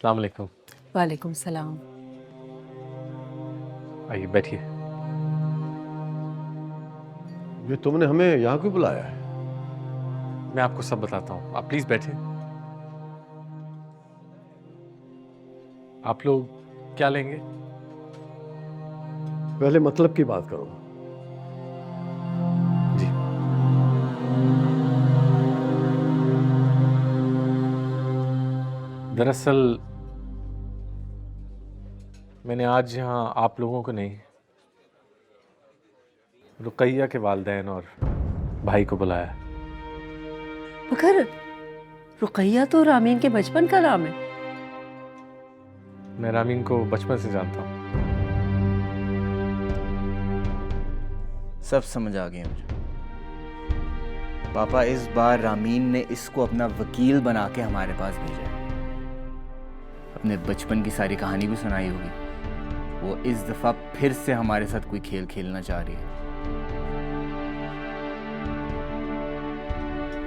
अस्सलाम वालेकुम। वालेकुम सलाम। आइए बैठिए। ये तुमने हमें यहाँ क्यों बुलाया है? मैं आपको सब बताता हूँ, आप प्लीज बैठिए। आप लोग क्या लेंगे? पहले मतलब की बात करो। जी। दरअसल मैंने आज यहाँ आप लोगों को नहीं, रुकैया के वालिदैन और भाई को बुलाया है। मगर रुकैया तो रामीन के बचपन का नाम है। मैं रामीन को बचपन से जानता हूँ। सब समझ आ गया मुझे। पापा, इस बार रामीन ने इसको अपना वकील बना के हमारे पास भेजा है। अपने बचपन की सारी कहानी भी सुनाई होगी। वो इस दफा फिर से हमारे साथ कोई खेल खेलना चाह रही है।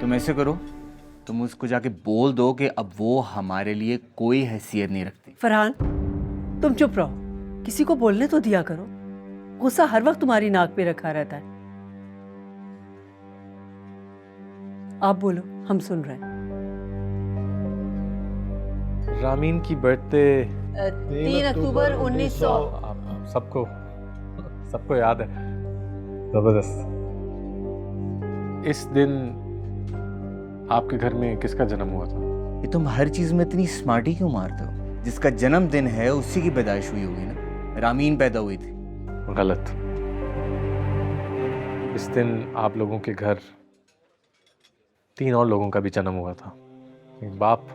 तुम ऐसे करो, तुम उसको जाके बोल दो कि अब वो हमारे लिए कोई हैसियत नहीं रखती। फरहान, तुम चुप रहो, किसी को बोलने तो दिया करो। गुस्सा हर वक्त तुम्हारी नाक पे रखा रहता है। आप बोलो, हम सुन रहे हैं। रामीन की बर्थडे 3 अक्टूबर 1900। सबको सबको याद है। जबरदस्त। इस दिन आपके घर में किसका जन्म हुआ था? ये तुम हर चीज में इतनी स्मार्टी क्यों मारते हो? जिसका जन्मदिन है उसी की पैदाइश हुई होगी ना। रामीन पैदा हुई थी। गलत। इस दिन आप लोगों के घर 3 और लोगों का भी जन्म हुआ था। एक बाप,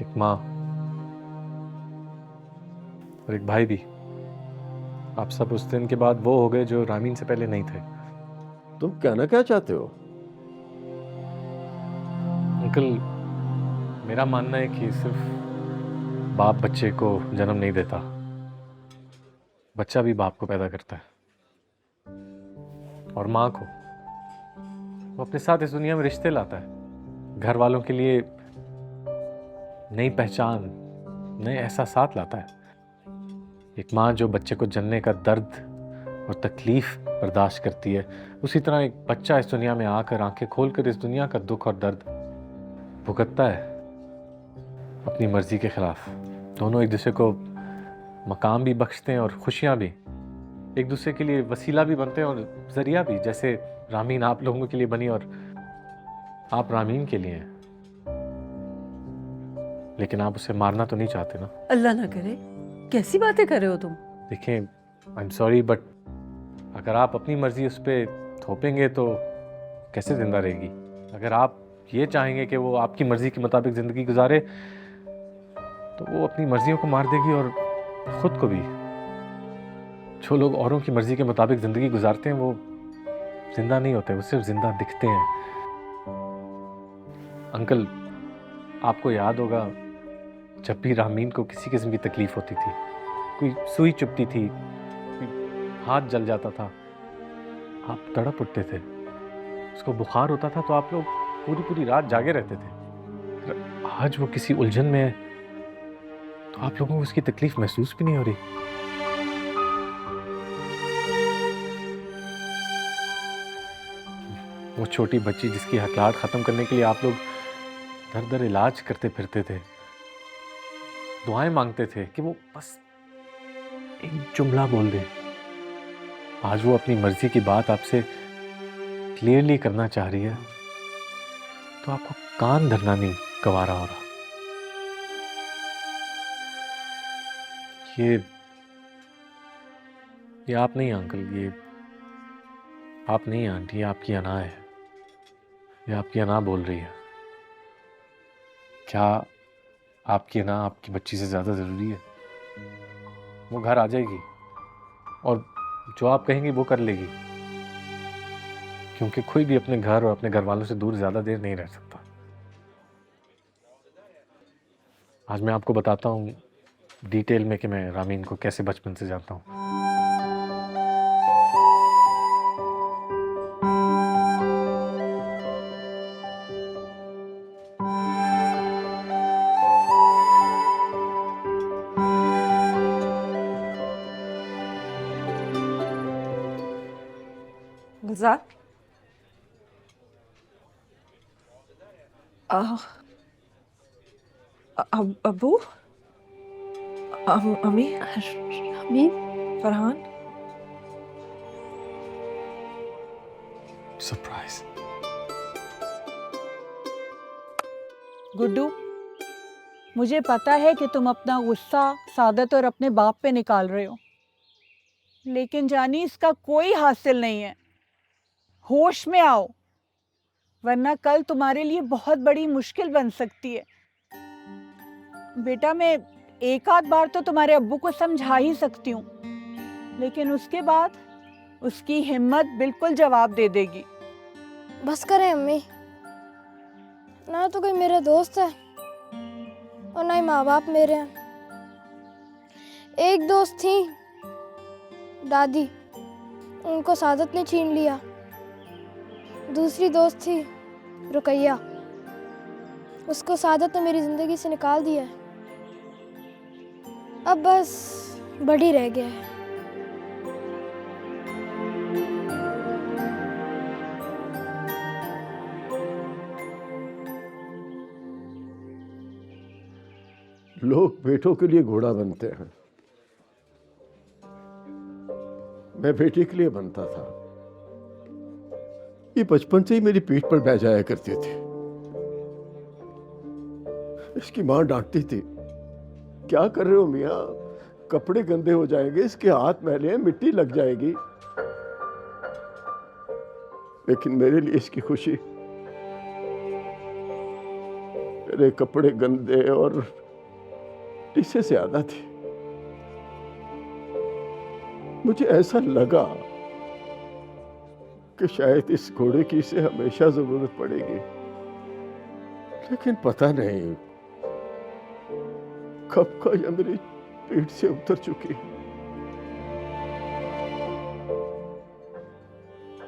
एक माँ और एक भाई भी। आप सब उस दिन के बाद वो हो गए जो रामीन से पहले नहीं थे। तुम कहना क्या चाहते हो? अंकल, मेरा मानना है कि सिर्फ बाप बच्चे को जन्म नहीं देता, बच्चा भी बाप को पैदा करता है। और माँ को वो अपने साथ इस दुनिया में रिश्ते लाता है, घर वालों के लिए नई पहचान, नए एहसासात लाता है। एक माँ जो बच्चे को जनने का दर्द और तकलीफ बर्दाश्त करती है, उसी तरह एक बच्चा इस दुनिया में आकर आंखें खोलकर इस दुनिया का दुख और दर्द भुगतता है अपनी मर्जी के खिलाफ। दोनों एक दूसरे को मकाम भी बख्शते हैं और खुशियां भी, एक दूसरे के लिए वसीला भी बनते हैं और जरिया भी। जैसे रामीन आप लोगों के लिए बनी और आप रामीन के लिए हैं। लेकिन आप उसे मारना तो नहीं चाहते ना? अल्लाह ना करे, कैसी बातें कर रहे हो तुम? देखें, आई एम सॉरी, बट अगर आप अपनी मर्जी उस पर थोपेंगे तो कैसे जिंदा रहेगी? अगर आप ये चाहेंगे कि वो आपकी मर्जी के मुताबिक जिंदगी गुजारे तो वो अपनी मर्जियों को मार देगी और खुद को भी। जो लोग औरों की मर्जी के मुताबिक जिंदगी गुजारते हैं वो जिंदा नहीं होते, वो सिर्फ जिंदा दिखते हैं। अंकल, आपको याद होगा जब भी रामीन को किसी किस्म की तकलीफ होती थी, कोई सुई चुभती थी, कोई हाथ जल जाता था, आप तड़प उठते थे। उसको बुखार होता था तो आप लोग पूरी पूरी रात जागे रहते थे। आज वो किसी उलझन में है तो आप लोगों को उसकी तकलीफ महसूस भी नहीं हो रही। वो छोटी बच्ची जिसकी हकलाहट खत्म करने के लिए आप लोग दर दर इलाज करते फिरते थे, दुआएं मांगते थे कि वो बस एक जुमला बोल दे। आज वो अपनी मर्जी की बात आपसे क्लियरली करना चाह रही है तो आपको कान धरना नहीं गवारा हो रहा। ये आप नहीं अंकल, ये आप नहीं आंटी, ये आपकी अना है। ये आपकी अना बोल रही है। क्या आपकी अना आपकी बच्ची से ज्यादा जरूरी है? वो घर आ जाएगी और जो आप कहेंगी वो कर लेगी, क्योंकि कोई भी अपने घर और अपने घर वालों से दूर ज्यादा देर नहीं रह सकता। आज मैं आपको बताता हूँ डिटेल में कि मैं रामीन को कैसे बचपन से जानता हूँ। गुलजार अबू अम्मी अमीन, फरहान सरप्राइज। गुड्डू, मुझे पता है कि तुम अपना गुस्सा सादत और अपने बाप पे निकाल रहे हो, लेकिन जानी इसका कोई हासिल नहीं है। होश में आओ, वरना कल तुम्हारे लिए बहुत बड़ी मुश्किल बन सकती है। बेटा, मैं एक आध बार तो तुम्हारे अब्बू को समझा ही सकती हूँ, लेकिन उसके बाद उसकी हिम्मत बिल्कुल जवाब दे देगी। बस करें अम्मी, ना तो कोई मेरा दोस्त है और ना ही माँ बाप मेरे हैं। एक दोस्त थी दादी, उनको सादत ने छीन लिया। दूसरी दोस्त थी रुकैया, उसको सादत ने मेरी ज़िंदगी से निकाल दिया है। अब बस बड़ी रह गया है। लोग बेटों के लिए घोड़ा बनते हैं, मैं बेटी के लिए बनता था। ये बचपन से ही मेरी पीठ पर बैठ जाया करती थी। इसकी मां डांटती थी, क्या कर रहे हो मियां, कपड़े गंदे हो जाएंगे, इसके हाथ मैले हैं, मिट्टी लग जाएगी। लेकिन मेरे लिए इसकी खुशी मेरे कपड़े गंदे और इससे ज्यादा थी। मुझे ऐसा लगा कि शायद इस घोड़े की इसे हमेशा जरूरत पड़ेगी, लेकिन पता नहीं कब का यह मेरी पीठ से उतर चुकी।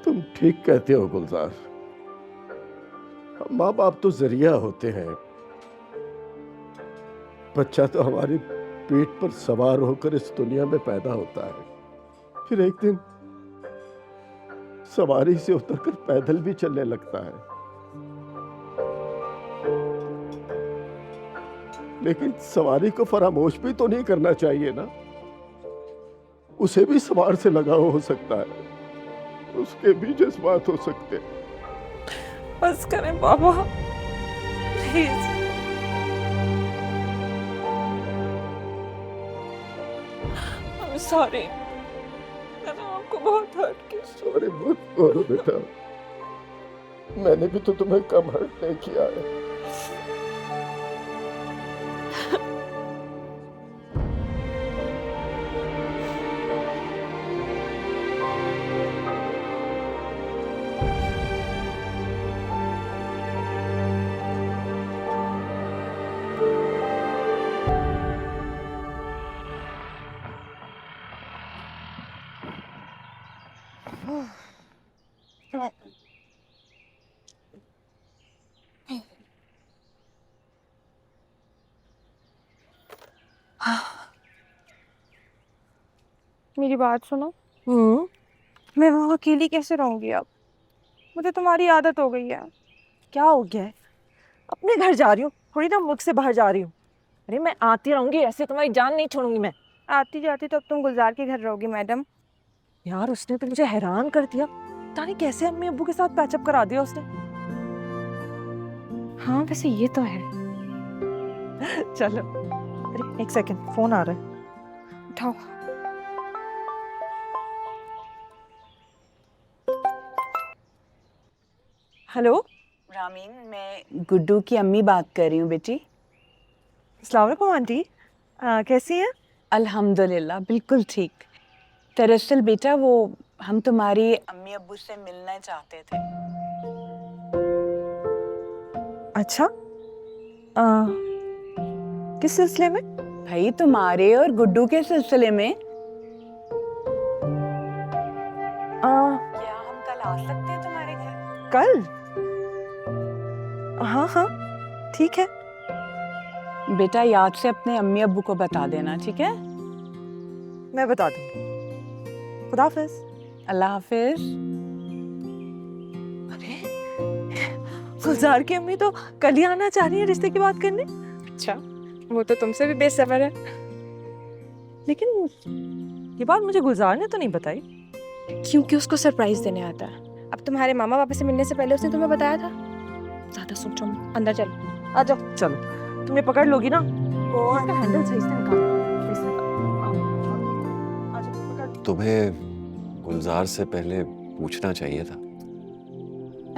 तुम ठीक कहते हो गुलजार, माँ बाप तो जरिया होते हैं। बच्चा तो हमारी पीठ पर सवार होकर इस दुनिया में पैदा होता है, फिर एक दिन सवारी से उतरकर पैदल भी चलने लगता है। लेकिन सवारी को फरामोश भी तो नहीं करना चाहिए ना, उसे भी सवार से लगाव हो सकता है, उसके भी जज्बात हो सकते हैं। बस करें बाबा, प्लीज। I'm sorry, मैंने आपको बहुत हर्ट किया। सॉरी मत करो बेटा, मैंने भी तो तुम्हें कम हर्ट नहीं किया है। मेरी बात सुनो। मैं वहाँ अकेली कैसे रहूंगी अब? मुझे तुम्हारी आदत हो गई है। क्या हो गया है? अपने घर जा रही हूँ, थोड़ी ना मुल्क से बाहर जा रही हूँ। अरे मैं आती रहूंगी, ऐसे तुम्हारी जान नहीं छोड़ूंगी मैं। आती जाती तो अब तुम गुलजार के घर रहोगी मैडम। यार उसने तो मुझे हैरान कर दिया, पता नहीं कैसे अम्मी अब्बू के साथ पैचअप करा दिया उसने। हाँ वैसे ये तो है। चलो, अरे एक सेकंड, फोन आ रहा है। उठाओ। हेलो रामीन, मैं गुड्डू की अम्मी बात कर रही हूँ बेटी। अस्सलाम वालेकुम आंटी, कैसी हैं? अल्हम्दुलिल्लाह बिल्कुल ठीक। दरअसल बेटा वो हम तुम्हारी अम्मी अब्बू से मिलना चाहते थे। अच्छा, किस सिलसिले में? भाई तुम्हारे और गुड्डू के सिलसिले में। क्या हम कल आ सकते हैं तुम्हारे घर? कल? हाँ हाँ ठीक है। बेटा याद से अपने अम्मी अब्बू को बता देना, ठीक है? मैं बता दूंगी। खुदा हाफिज। अल्लाह हाफिज। गुलजार की अम्मी तो कल ही आना चाह रही है रिश्ते की बात करने। अच्छा, वो तो तुमसे भी बेसब्र है। लेकिन ये बात मुझे गुलजार ने तो नहीं बताई। क्योंकि उसको सरप्राइज देने आता है। अब तुम्हारे मामा पापा से मिलने से पहले उसने तुम्हें बताया था। ज्यादा सोचो मत, अंदर चलो। आ जाओ, चलो। तुम ये पकड़ लोगी ना, इसका हैंडल सही से निकालो, सही से निकालो। आ जाओ, पकड़। तुम्हें गुलजार से पहले पूछना चाहिए था।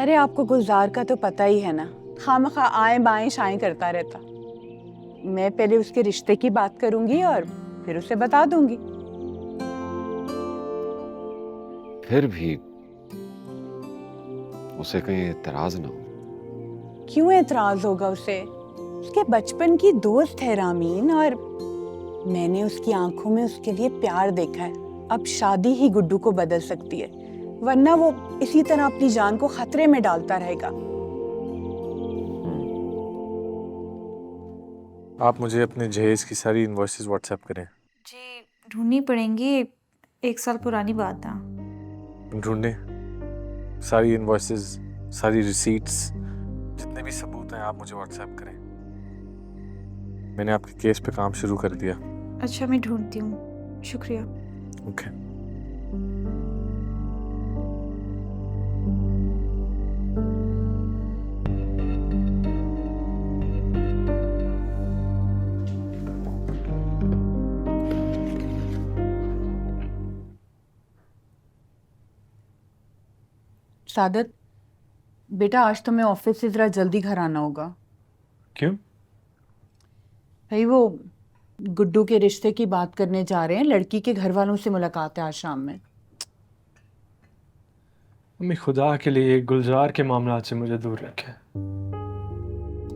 अरे आपको गुलजार का तो पता ही है ना, खामखा आए बाएं शाएं करता रहता। मैं पहले उसके रिश्ते की बात करूंगी और फिर उसे बता दूंगी। फिर भी उसे कहीं एतराज ना हो। क्यों एतराज होगा उसे? उसके बचपन की दोस्त है रामीन, और मैंने उसकी आंखों में उसके लिए प्यार देखा है। अब शादी ही गुड्डू को बदल सकती है, वरना वो इसी तरह अपनी जान को खतरे में डालता रहेगा। आप मुझे अपने जहेज की सारी इनवॉइसेस व्हाट्सएप करें। जी ढूंढनी पड़ेंगी, 1 साल पुरानी बात है। ढूंढने सारी इनवॉइसेस, सारी रिसीट्स, जितने भी सबूत हैं आप मुझे व्हाट्सएप करें। मैंने आपके केस पे काम शुरू कर दिया। अच्छा मैं ढूंढती हूँ, शुक्रिया। ओके। सादत बेटा, आज तुम्हें ऑफिस से जरा जल्दी घर आना होगा। क्यों? भाई वो गुड्डू के रिश्ते की बात करने जा रहे हैं, लड़की के घर वालों से मुलाकात है आज शाम में। मम्मी खुदा के लिए गुलजार के मामला से मुझे दूर रखें।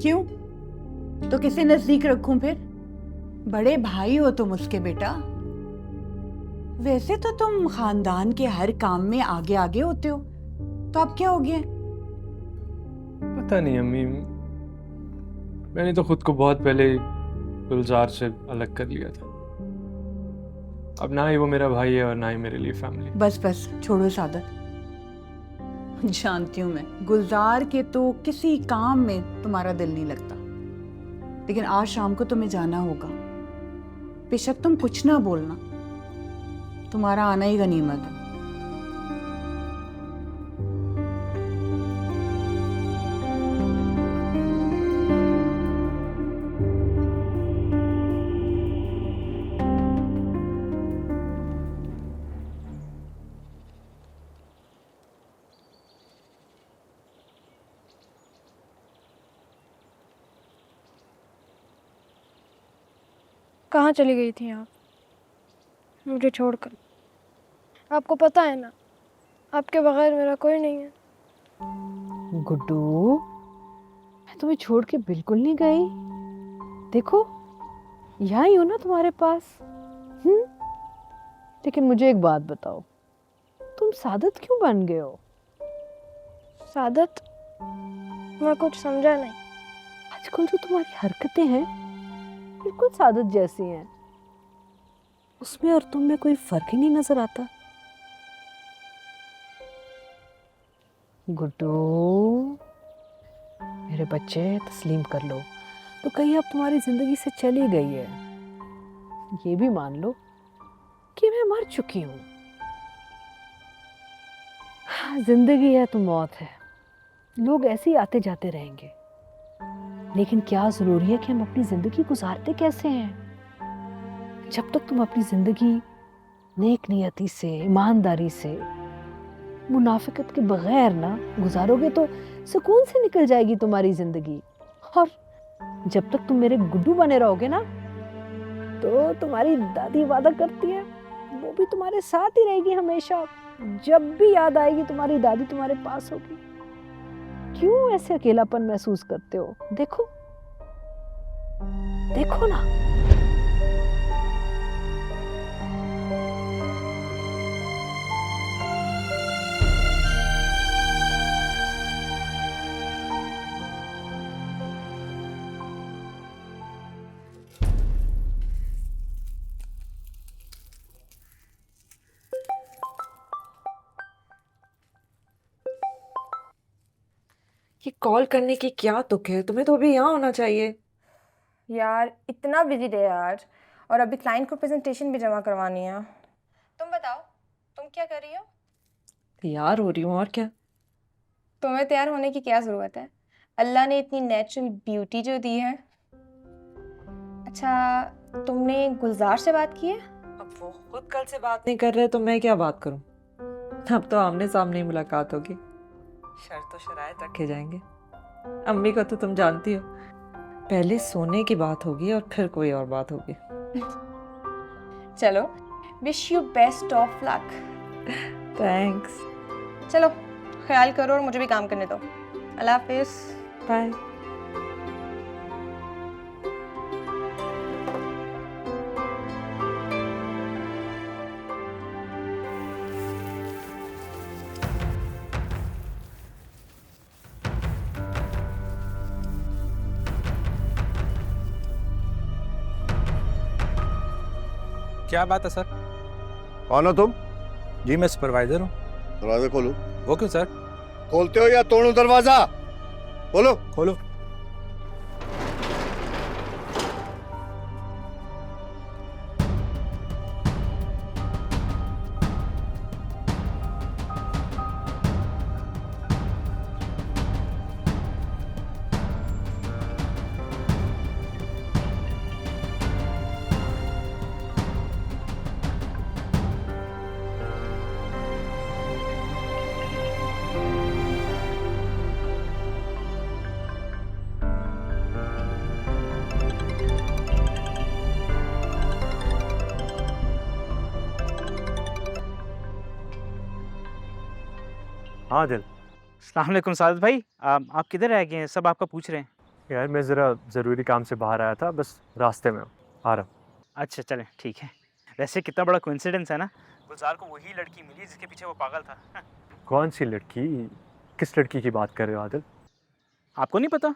क्यों? तो किसे नजदीक रखूं फिर? बड़े भाई हो तुम उसके बेटा। वैसे तो तुम खानदान के हर काम में आगे आगे होते हो, तो अब क्या हो गया? पता नहीं अम्मी, मैंने तो खुद को बहुत पहले गुलजार से अलग कर लिया था। अब ना ही वो मेरा भाई है और ना ही मेरे लिए फैमिली। बस बस छोड़ो सादत। जानती हूँ मैं, गुलजार के तो किसी काम में तुम्हारा दिल नहीं लगता, लेकिन आज शाम को तुम्हें जाना होगा। बेशक तुम कुछ ना बोलना, तुम्हारा आना ही गनीमत है। कहाँ चली गई थी आप मुझे छोड़कर? आपको पता है ना, आपके बगैर मेरा कोई नहीं है। गुड्डू, मैं तुम्हें छोड़ के बिल्कुल नहीं गई। देखो यहाँ ही हूँ ना तुम्हारे पास। लेकिन मुझे एक बात बताओ, तुम सादत क्यों बन गए हो? सादत? मैं कुछ समझा नहीं। आजकल जो तुम्हारी हरकतें हैं बिल्कुल सादत जैसी हैं। उसमें और तुम में कोई फर्क ही नहीं नजर आता। गुड्डू, मेरे बच्चे तस्लीम कर लो, तो कहीं अब तुम्हारी जिंदगी से चली गई है। ये भी मान लो कि मैं मर चुकी हूँ। जिंदगी है तो मौत है, लोग ऐसे ही आते जाते रहेंगे। लेकिन क्या जरूरी है कि हम अपनी जिंदगी गुजारते कैसे हैं? जब तक तुम अपनी जिंदगी नेक नियति से, ईमानदारी से, मुनाफिकत के बगैर ना गुजारोगे तो सुकून से निकल जाएगी तुम्हारी जिंदगी। और जब तक तुम मेरे गुड्डू बने रहोगे ना, तो तुम्हारी दादी वादा करती है वो भी तुम्हारे साथ ही रहेगी हमेशा। जब भी याद आएगी तुम्हारी दादी तुम्हारे पास होगी। क्यों ऐसे अकेलापन महसूस करते हो? देखो देखो ना। ये कॉल करने की क्या तुक है? तुम्हें तो अभी यहाँ होना चाहिए। यार इतना बिजी डे आज, और अभी क्लाइंट को प्रेजेंटेशन भी जमा करवानी है। तुम बताओ, तुम क्या कर रही हो? तैयार हो रही हूँ, और क्या। तुम्हें तैयार होने की क्या ज़रूरत है? अल्लाह ने इतनी नेचुरल ब्यूटी जो दी है। अच्छा, तुमने गुलजार से बात की है? अब वो खुद कल से बात नहीं कर रहे तो मैं क्या बात करूं? अब तो आमने सामने ही मुलाकात होगी। शर्त तो शरायत रखे जाएंगे। अम्मी को तो तुम जानती हो, पहले सोने की बात होगी और फिर कोई और बात होगी। चलो, wish you best of luck. Thanks. चलो, ख्याल करो और मुझे भी काम करने दो। अल्लाह हाफिज। बाय। क्या बात है सर? कौन हो तुम? जी मैं सुपरवाइजर हूँ। दरवाजा खोलो। वो क्यों सर? खोलते हो या तोड़ूं दरवाजा? खोलो। खोलो। हाँ दिल। अस्सलाम वालेकुम सादिक भाई, आप किधर रह गए हैं? सब आपका पूछ रहे हैं। यार मैं ज़रा ज़रूरी काम से बाहर आया था, बस रास्ते में हूँ, आ रहा हूँ। अच्छा चलें, ठीक है। वैसे कितना बड़ा कोइंसिडेंस है ना, गुलजार को वही लड़की मिली जिसके पीछे वो पागल था। कौन सी लड़की? किस लड़की की बात कर रहे हो आदिल? आपको नहीं पता?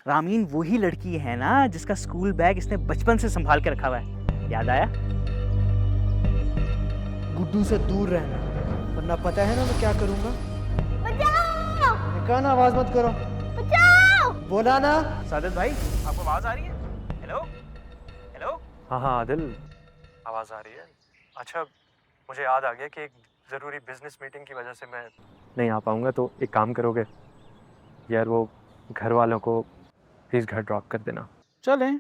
रामीन वही लड़की है ना जिसका स्कूल बैग इसने बचपन से संभाल के रखा हुआ है। याद आया? गुड्डू से दूर रहना, वरना पता है ना मैं क्या करूँगा। कहा ना आवाज मत करो। बोला ना। सादिक भाई, आपको आवाज आ रही है? Hello hello. हाँ हाँ आदिल, आवाज़ आ रही है। अच्छा, मुझे याद आ गया कि एक ज़रूरी बिजनेस मीटिंग की वजह से मैं नहीं आ पाऊँगा, तो एक काम करोगे यार, वो घर वालों को प्लीज़ घर ड्रॉप कर देना। चलें,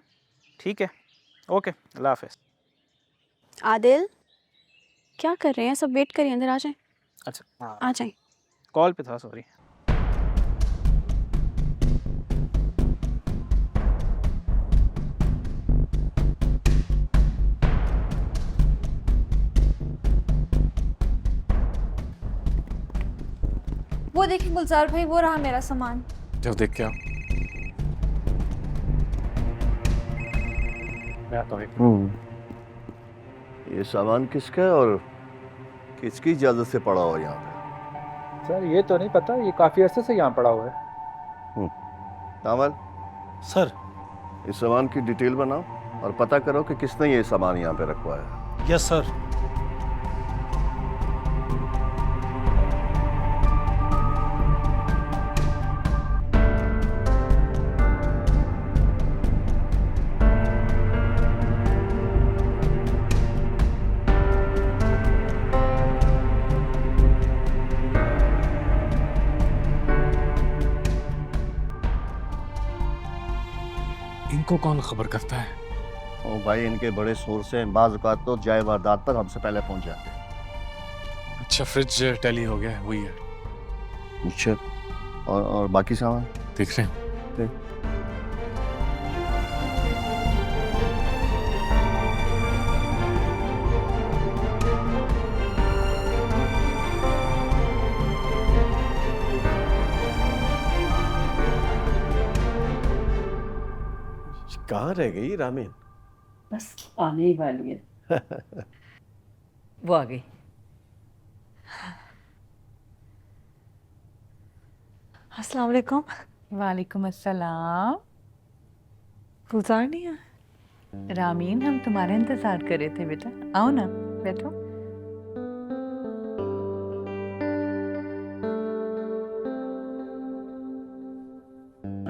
ठीक है, ओके, अल्लाह हाफिज़। आदिल, क्या कर रहे हैं? सब वेट करिए, अंदर आ जाएं। अच्छा आ जाएं। कॉल पे था, सॉरी। वो देखिए गुलजार भाई, वो रहा मेरा सामान। जब देख के आओ। मैं आता हूँ। ये सामान किसका है और किसकी इजाजत से पड़ा हो यहाँ पे? सर ये तो नहीं पता, ये काफ़ी अरसे से यहाँ पड़ा हुआ है। कामल सर, इस सामान की डिटेल बनाओ और पता करो कि किसने ये सामान यहाँ पे रखवाया है। Yes sir. इनको कौन खबर करता है? ओ भाई, इनके बड़े सोर्स हैं, बाज़ औक़ात तो जाए वारदात पर हमसे पहले पहुंच जाते हैं। अच्छा, फ्रिज टैली हो गया है, वही है। अच्छा, और बाकी सामान देख रहे हैं? कहाँ रह गई रामीन? बस आने ही वाली है। वो आ गई। अस्सलाम वालेकुम। वालेकुम अस्सलाम। गुलजार नहीं है? रामीन, हम तुम्हारा इंतजार कर रहे थे बेटा, आओ ना, बैठो।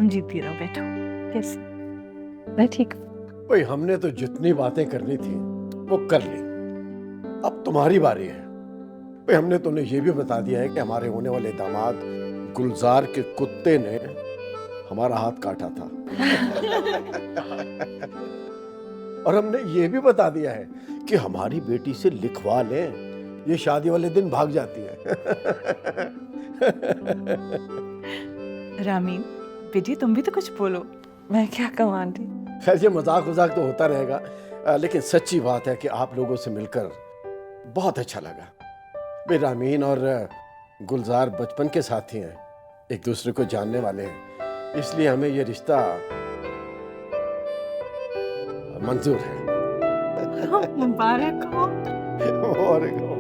जीती रहो। बैठो। कैसे? मैं ठीक। भाई हमने तो जितनी बातें करनी थी वो कर ली, अब तुम्हारी बारी है। भाई हमने तुम्हें ये भी बता दिया है कि हमारे होने वाले दामाद गुलजार के कुत्ते ने हमारा हाथ काटा था। और हमने ये भी बता दिया है कि हमारी बेटी से लिखवा लें, ये शादी वाले दिन भाग जाती है। रामीन बेटी तुम भी तो कुछ बोलो। मैं क्या कहूँ आंटी? खैर ये मजाक वजाक तो होता रहेगा, लेकिन सच्ची बात है कि आप लोगों से मिलकर बहुत अच्छा लगा। भाई रामीन और गुलजार बचपन के साथी हैं, एक दूसरे को जानने वाले हैं, इसलिए हमें ये रिश्ता मंजूर है। मुबारक हो। मुबारक हो।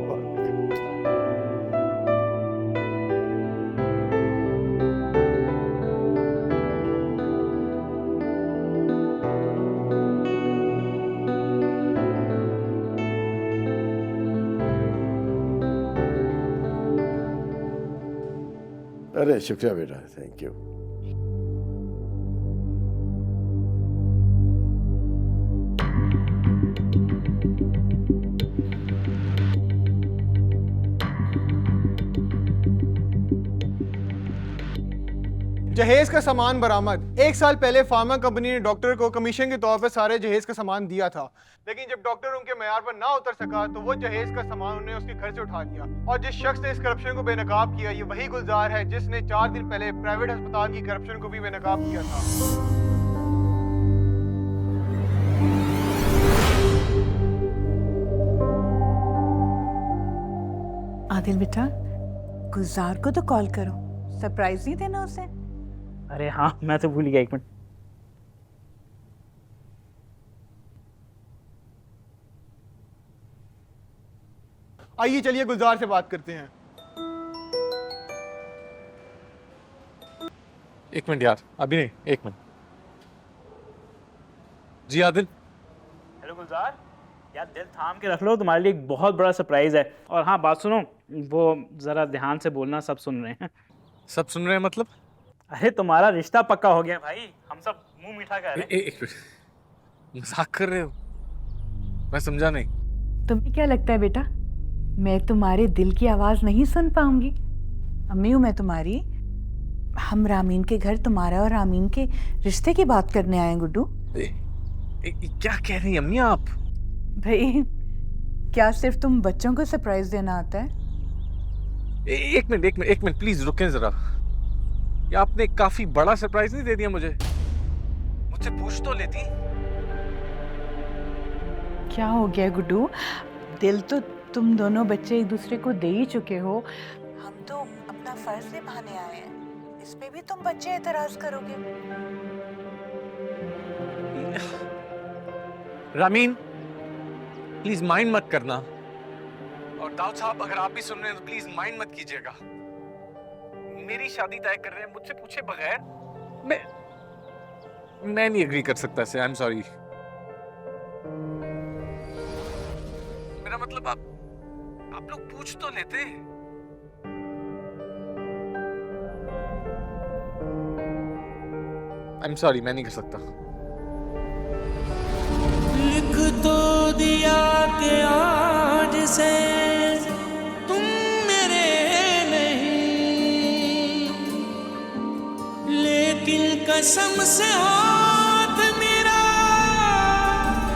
अरे शुक्रिया बेटा, थैंक यू। जहेज का सामान बरामद। 1 साल पहले फार्मा कंपनी ने डॉक्टर को कमीशन के तौर पर सारे जहेज का सामान दिया था, लेकिन जब डॉक्टर उनके मेयार पर ना उतर सका तो वो जहेज का सामान उन्होंने उसके घर से उठा लिया। और जिस शख्स ने इस करप्शन को बेनकाब किया, ये वही गुलजार है जिसने 4 दिन पहले प्राइवेट अस्पताल की करप्शन को भी बेनकाब किया था। आदिल बेटा, गुलजार को तो कॉल करो, सरप्राइज नहीं देना उसे। अरे हाँ, मैं तो भूल गया। 1 मिनट। आइए चलिए गुलजार से बात करते हैं। 1 मिनट यार, अभी नहीं, 1 मिनट। जी आदिल। हेलो गुलजार, यार दिल थाम के रख लो, तुम्हारे लिए एक बहुत बड़ा सरप्राइज है। और हाँ बात सुनो, वो जरा ध्यान से बोलना, सब सुन रहे हैं। सब सुन रहे हैं मतलब? अरे तुम्हारा रिश्ता पक्का हो गया भाई, हम सब मुंह मीठा कर रहे हैं। एक मिनट, मजाक कर रहे हो? मैं समझा नहीं। तुम्हें क्या लगता है बेटा, मैं तुम्हारे दिल की आवाज नहीं सुन पाऊंगी? अम्मी हूँ मैं तुम्हारी। हम रामीन के घर तुम्हारा और रामीन के रिश्ते की बात करने आए हैं गुड्डू। क्या कह रही हैं अम्मी आप? भाई क्या सिर्फ तुम बच्चों को सरप्राइज देना आता है? एक मिनट प्लीज रुकें जरा। ये आपने काफी बड़ा सरप्राइज नहीं दे दिया मुझे? मुझसे पूछ तो लेती। क्या हो गया गुड्डू? दिल तो तुम दोनों बच्चे एक दूसरे को दे ही चुके हो, हम तो अपना फर्ज निभाने आए हैं, इस पे भी तुम बच्चे एतराज करोगे? रामीन प्लीज माइंड मत करना, और दाऊद साहब अगर आप भी सुन रहे हैं तो प्लीज माइंड मत कीजिएगा। मेरी शादी तय कर रहे हैं मुझसे पूछे बगैर। मैं नहीं एग्री कर सकता से, आई एम सॉरी। मेरा मतलब आप लोग पूछ तो लेते। आई एम सॉरी, मैं नहीं कर सकता। लिख तो दिया कि आज से तुम मेरे नहीं, लेकिन कसम से हाथ मेरा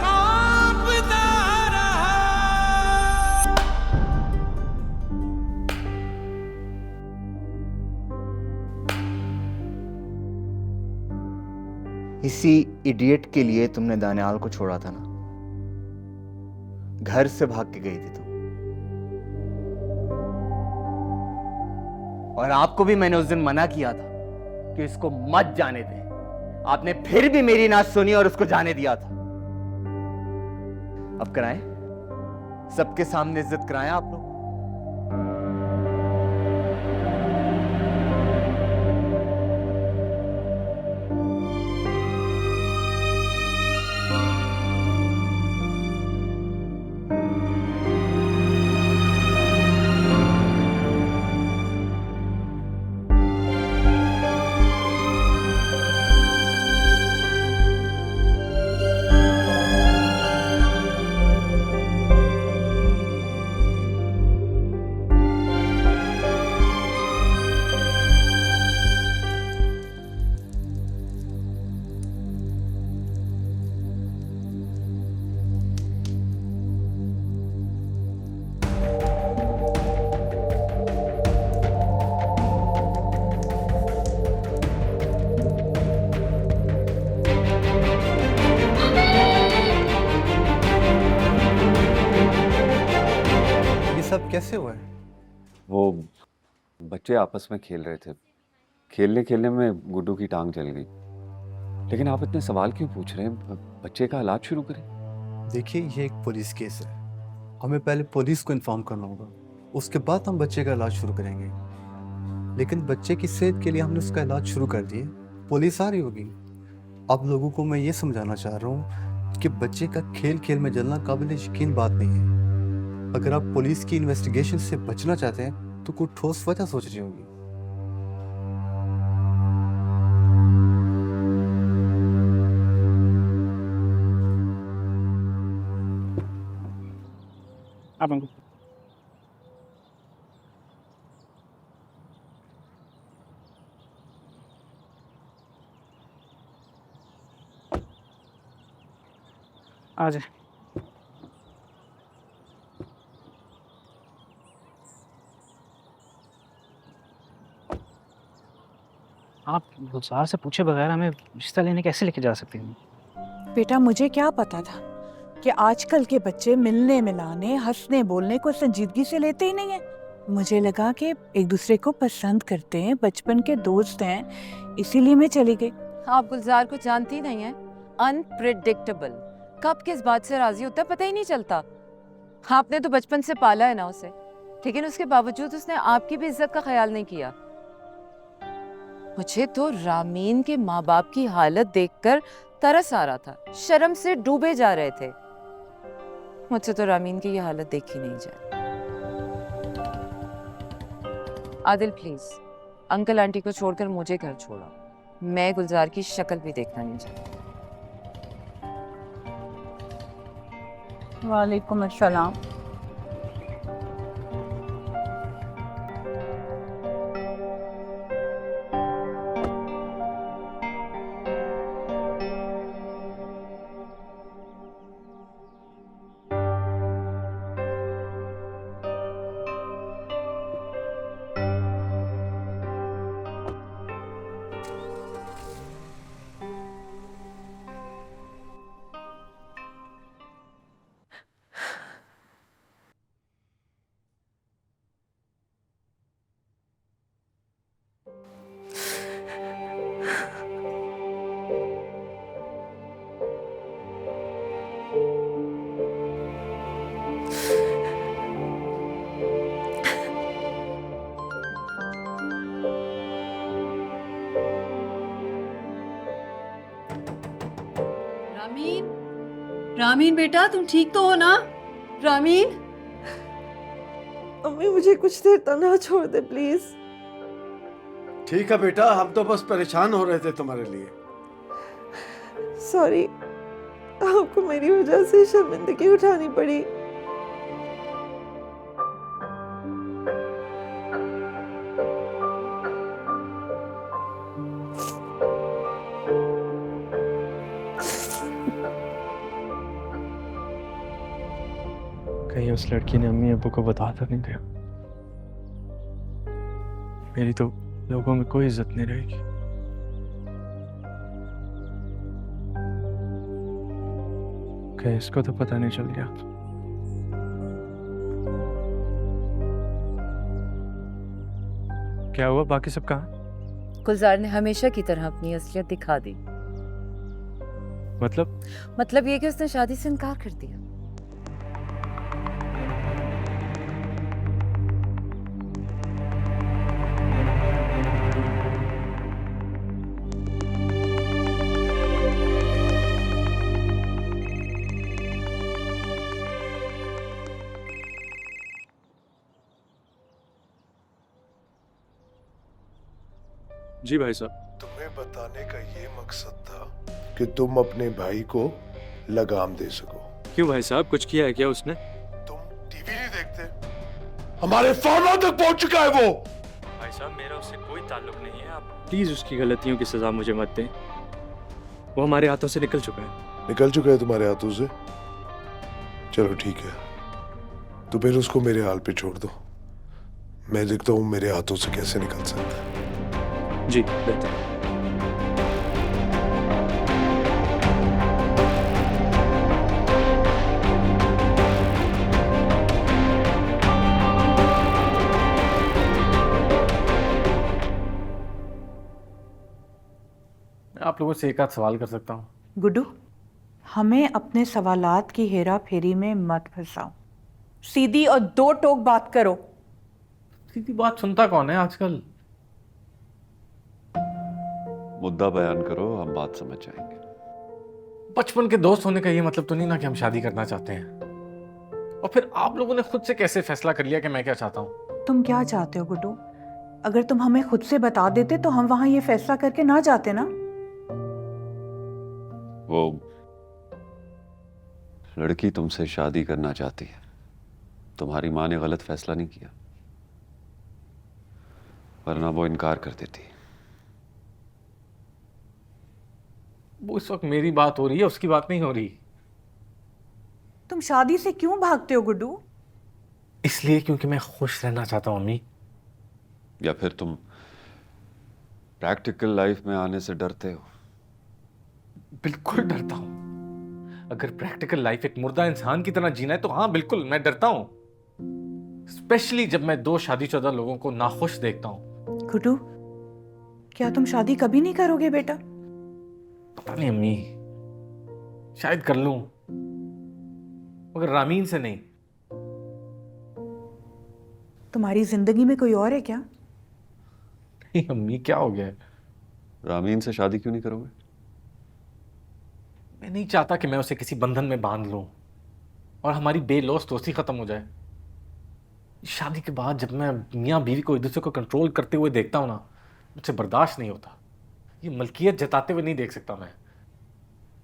कांपता रहा। इसी इडियट के लिए तुमने दानियाल को छोड़ा था ना? घर से भाग के गई थी तुम। और आपको भी मैंने उस दिन मना किया था कि इसको मत जाने दे। आपने फिर भी मेरी ना सुनी और उसको जाने दिया था। अब कराएं, सबके सामने इज्जत कराएं आप लोग। कैसे हुआ है? वो बच्चे आपस में खेल रहे थे, खेलने खेलने में गुड्डू की टांग जल गई। लेकिन आप इतने सवाल क्यों पूछ रहे हैं? बच्चे का इलाज शुरू करें। देखिए, ये एक पुलिस केस है, हमें पहले पुलिस को इन्फॉर्म करना होगा, उसके बाद हम बच्चे का इलाज शुरू करेंगे। लेकिन बच्चे की सेहत के लिए हमने उसका इलाज शुरू कर दिए, पुलिस आ रही होगी। अब लोगों को मैं ये समझाना चाह रहा हूँ कि बच्चे का खेल खेल में जलना काबिल यकीन बात नहीं है। अगर आप पुलिस की इन्वेस्टिगेशन से बचना चाहते हैं तो कोई ठोस वजह सोचनी होगी। आप अंकल आ जाए। आप गुलजार से पूछे बगैर हमें रिश्ता लेने कैसे लेके जा सकती हैं? बेटा, मुझे क्या पता था कि आजकल के बच्चे मिलने मिलाने हंसने बोलने को संजीदगी से लेते ही नहीं है। मुझे लगा कि एक दूसरे को पसंद करते हैं, बचपन के दोस्त हैं, इसीलिए मैं चली गई। आप गुलजार को जानती नहीं है, अनप्रिडिक्टेबल, कब किस बात से राजी होता है पता ही नहीं चलता। आपने तो बचपन से पाला है ना उसे, लेकिन उसके बावजूद उसने आपकी भी इज्जत का ख्याल नहीं किया। मुझे तो रामीन के माँ बाप की हालत देखकर तरस आ रहा था, शर्म से डूबे जा रहे थे। मुझसे तो रामीन की ये हालत देखी नहीं जाए। आदिल प्लीज, अंकल आंटी को छोड़कर मुझे घर छोड़ो, मैं गुलजार की शक्ल भी देखना नहीं चाहती। वालेकुम अस्सलाम। रामीन बेटा, तुम ठीक तो हो ना? रामीन, अम्मी मुझे कुछ देर तन्हा छोड़ दे प्लीज। ठीक है बेटा, हम तो बस परेशान हो रहे थे तुम्हारे लिए। सॉरी, आपको मेरी वजह से शर्मिंदगी उठानी पड़ी। कहीं उस लड़की ने अम्मी अब्बू को बता तो नहीं दिया? मेरी तो लोगों में कोई इज्जत नहीं रहेगी। कहीं इसको तो पता नहीं चल गया? क्या हुआ? बाकी सब कहाँ? गुलजार ने हमेशा की तरह अपनी असलियत दिखा दी। मतलब ये कि उसने शादी से इनकार कर दिया। जी भाई साहब। तुम्हें बताने का ये मकसद था कि तुम अपने भाई को लगाम दे सको। क्यों भाई साहब, कुछ किया है क्या उसने? तुम टीवी नहीं देखते? हमारे फोनों तक पहुंच चुका है वो। भाई साहब, मेरा उससे कोई ताल्लुक नहीं है, आप प्लीज उसकी गलतियों की सजा मुझे मत दें। वो हमारे हाथों से निकल चुका है। निकल चुका है तुम्हारे हाथों से? चलो ठीक है, तो फिर उसको मेरे हाल पे छोड़ दो। मैं देखता हूँ मेरे हाथों से कैसे निकल सकता है। जी बेहतर। आप लोगों से एक आध सवाल कर सकता हूँ? गुड्डू, हमें अपने सवालात की हेरा फेरी में मत फंसाओ। सीधी और दो टोक बात करो। सीधी बात सुनता कौन है आजकल? मुद्दा बयान करो, हम बात समझ जाएंगे। बचपन के दोस्त होने का ये मतलब तो नहीं ना कि हम शादी करना चाहते हैं। और फिर आप लोगों ने खुद से कैसे फैसला कर लिया कि मैं क्या चाहता हूँ? तुम क्या चाहते हो गुड्डू? अगर तुम हमें खुद से बता देते तो हम वहां ये फैसला करके ना जाते ना। वो लड़की तुमसे शादी करना चाहती है। तुम्हारी माँ ने गलत फैसला नहीं किया, वरना वो इनकार कर देती। वो इस वक्त मेरी बात हो रही है, उसकी बात नहीं हो रही। तुम शादी से क्यों भागते हो गुड्डू? इसलिए क्योंकि मैं खुश रहना चाहता हूँ अम्मी। या फिर तुम प्रैक्टिकल लाइफ में आने से डरते हो? बिल्कुल डरता हूँ। अगर प्रैक्टिकल लाइफ एक मुर्दा इंसान की तरह जीना है तो हाँ बिल्कुल मैं डरता हूँ। स्पेशली जब मैं 2 शादीशुदा लोगों को नाखुश देखता हूँ। गुड्डू, क्या तुम शादी कभी नहीं करोगे बेटा? पता नहीं अम्मी, शायद कर लूं, मगर रामीन से नहीं। तुम्हारी जिंदगी में कोई और है क्या? नहीं अम्मी, क्या हो गया है? रामीन से शादी क्यों नहीं करोगे? मैं नहीं चाहता कि मैं उसे किसी बंधन में बांध लूं और हमारी बेलौस दोस्ती खत्म हो जाए। शादी के बाद जब मैं मियाँ बीवी को एक दूसरे को कंट्रोल करते हुए देखता हूं ना, मुझसे बर्दाश्त नहीं होता। ये मलकियत जताते हुए नहीं देख सकता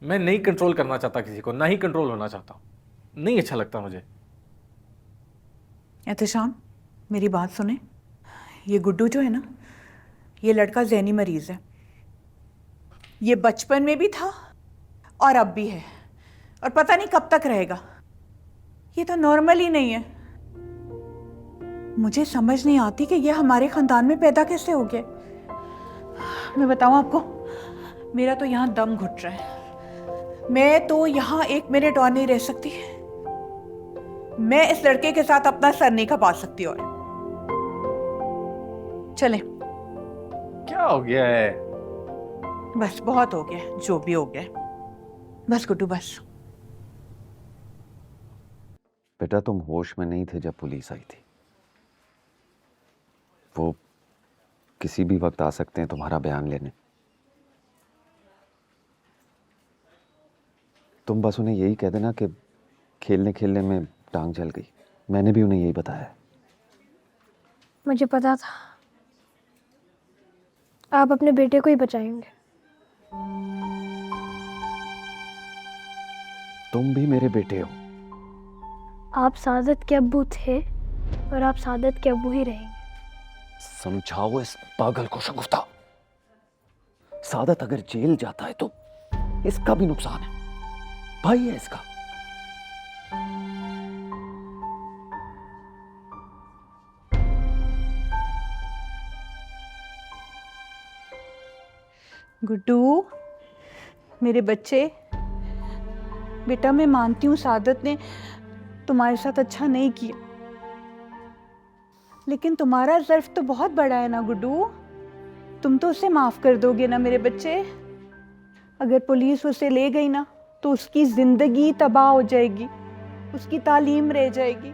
मैं नहीं कंट्रोल करना चाहता किसी को, ना ही कंट्रोल होना चाहता हूँ। नहीं अच्छा लगता मुझे। एहतशाम, मेरी बात सुने। ये गुड्डू जो है ना, ये लड़का ज़हनी मरीज है। ये बचपन में भी था और अब भी है, और पता नहीं कब तक रहेगा। ये तो नॉर्मल ही नहीं है। मुझे समझ नहीं आती कि ये हमारे खानदान में पैदा कैसे हो गया। मैं बताऊं आपको, मेरा तो यहाँ दम घुट रहा है। मैं तो यहाँ 1 मिनट और नहीं रह सकती। मैं इस लड़के के साथ अपना सर नहीं खपा सकती। और चले। क्या हो गया है? बस बहुत हो गया, जो भी हो गया। बस गुड्डू बस। बेटा, तुम होश में नहीं थे जब पुलिस आई थी। वो किसी भी वक्त आ सकते हैं तुम्हारा बयान लेने। तुम बस उन्हें यही कह देना कि खेलने खेलने में टांग जल गई। मैंने भी उन्हें यही बताया। मुझे पता था आप अपने बेटे को ही बचाएंगे। तुम भी मेरे बेटे हो। आप सादत के अब्बू थे और आप सादत के अब्बू ही रहेंगे। समझाओ इस पागल को शगुफ्ता। सादत अगर जेल जाता है तो इसका भी नुकसान है, भाई है इसका। गुड्डू, मेरे बच्चे, बेटा मैं मानती हूँ सादत ने तुम्हारे साथ अच्छा नहीं किया, लेकिन तुम्हारा ज़र्फ तो बहुत बड़ा है ना गुड्डू। तुम तो उसे माफ़ कर दोगे ना मेरे बच्चे? अगर पुलिस उसे ले गई ना तो उसकी ज़िंदगी तबाह हो जाएगी, उसकी तालीम रह जाएगी।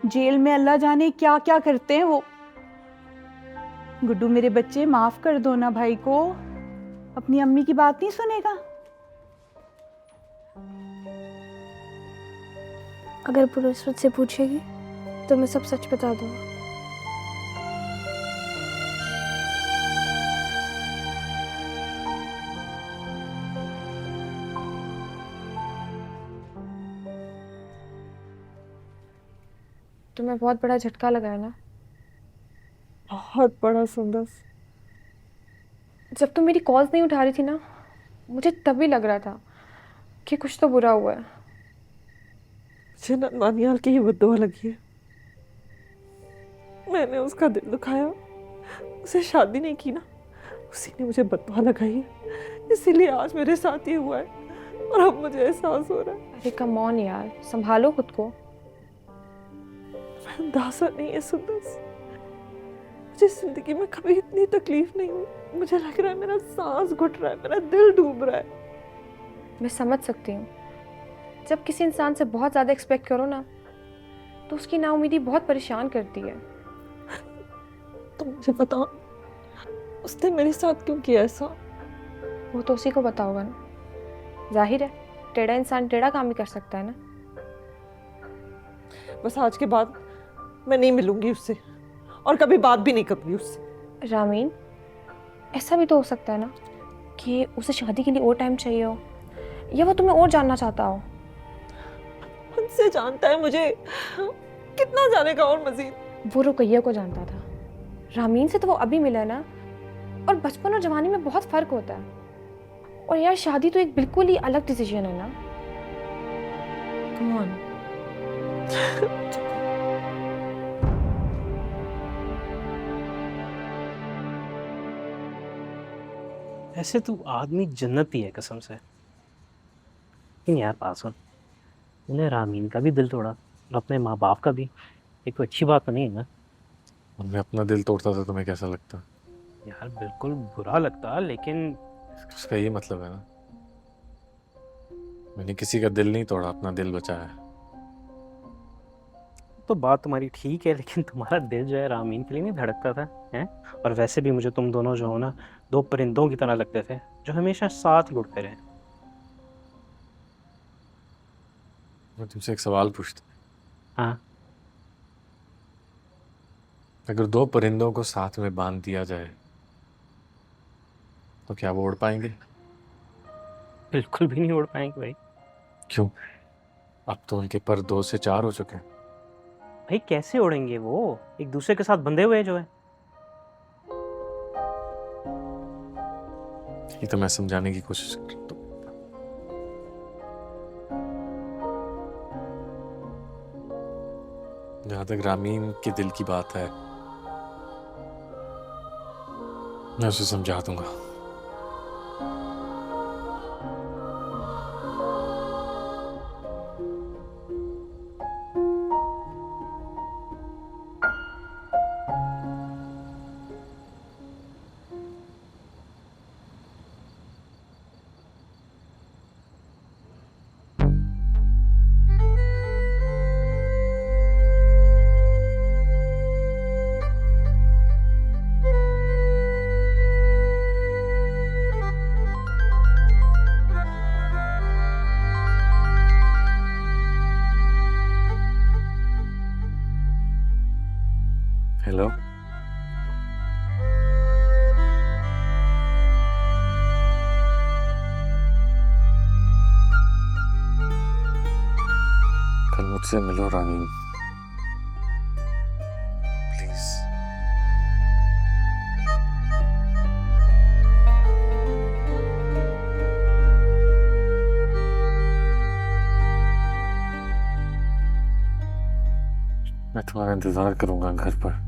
जेल में अल्लाह जाने क्या क्या करते हैं वो। गुड्डू मेरे बच्चे, माफ़ कर दो ना भाई को। अपनी अम्मी की बात नहीं सुनेगा? अगर पुलिस मुझसे पूछेगी तो मैं सब सच बता दूंगा। तुम्हें बहुत बड़ा झटका लगा है ना? बहुत बड़ा सुंदर। जब तुम मेरी कॉल्स नहीं उठा रही थी ना, मुझे तभी लग रहा था कि कुछ तो बुरा हुआ है। मुझे नानियाल की ही बद्दुआ लगी है। मैंने उसका दिल दुखाया, उसे शादी नहीं की ना, उसी ने मुझे बद्दुआ लगाई है। इसीलिए आज मेरे साथ ये हुआ है और अब मुझे एहसास हो रहा है। अरे कम ऑन यार, संभालो खुद को। अंदाजा नहीं है सुंदर, मुझे जिंदगी में कभी इतनी तकलीफ नहीं हुई। मुझे लग रहा है मेरा सांस घुट रहा है, मेरा दिल डूब रहा है। मैं समझ सकती हूँ, जब किसी इंसान से बहुत ज़्यादा एक्सपेक्ट करो ना तो उसकी नाउमीदी बहुत परेशान करती है। तो मुझे बताओ, उसने मेरे साथ क्यों किया ऐसा? वो तो उसी को पता होगा ना। जाहिर है, टेढ़ा इंसान टेढ़ा काम ही कर सकता है ना। बस आज के बाद मैं नहीं मिलूंगी उससे और कभी बात भी नहीं करूंगी उससे। रामीन, ऐसा भी तो हो सकता है ना कि उसे शादी के लिए और टाइम चाहिए हो, या वो तुम्हें और जानना चाहता हो। उनसे जानता है मुझे, कितना जानेगा और मजीद। वो रुकैया को जानता था, रामीन से तो वो अभी मिला है ना। और बचपन और जवानी में बहुत फर्क होता है। और यार, शादी तो एक बिल्कुल ही अलग डिसीजन है ना। Come on. ऐसे तू आदमी जन्नती है कसम से। लेकिन यार पास सुन, उन्हें रामीन का भी दिल तोड़ा और अपने माँ बाप का भी। एक तो अच्छी बात तो नहीं है ना। और मैं अपना दिल तोड़ता था, तुम्हें कैसा लगता? यार बिल्कुल बुरा लगता, लेकिन उसका ये मतलब है ना, मैंने किसी का दिल नहीं तोड़ा, अपना दिल बचाया। तो बात तुम्हारी ठीक है, लेकिन तुम्हारा दिल जो है रामीन के लिए नहीं धड़कता था हैं? और वैसे भी मुझे तुम दोनों जो हो ना, दो परिंदों की तरह लगते थे जो हमेशा साथ ही उड़ते रहे। मैं तुमसे एक सवाल पूछता। हाँ। अगर दो परिंदों को साथ में बांध दिया जाए तो क्या वो उड़ पाएंगे? बिल्कुल भी नहीं उड़ पाएंगे भाई। क्यों? अब तो उनके पर 2 से 4 हो चुके हैं। भाई कैसे उड़ेंगे वो, एक दूसरे के साथ बंधे हुए जो है। ये तो मैं समझाने की कोशिश करता हूँ। जहां तक रामीन के दिल की बात है, मैं उसे समझा दूंगा। हेलो, कल मुझसे मिलो रामीन, प्लीज। मैं तुम्हारा इंतजार करूंगा घर पर।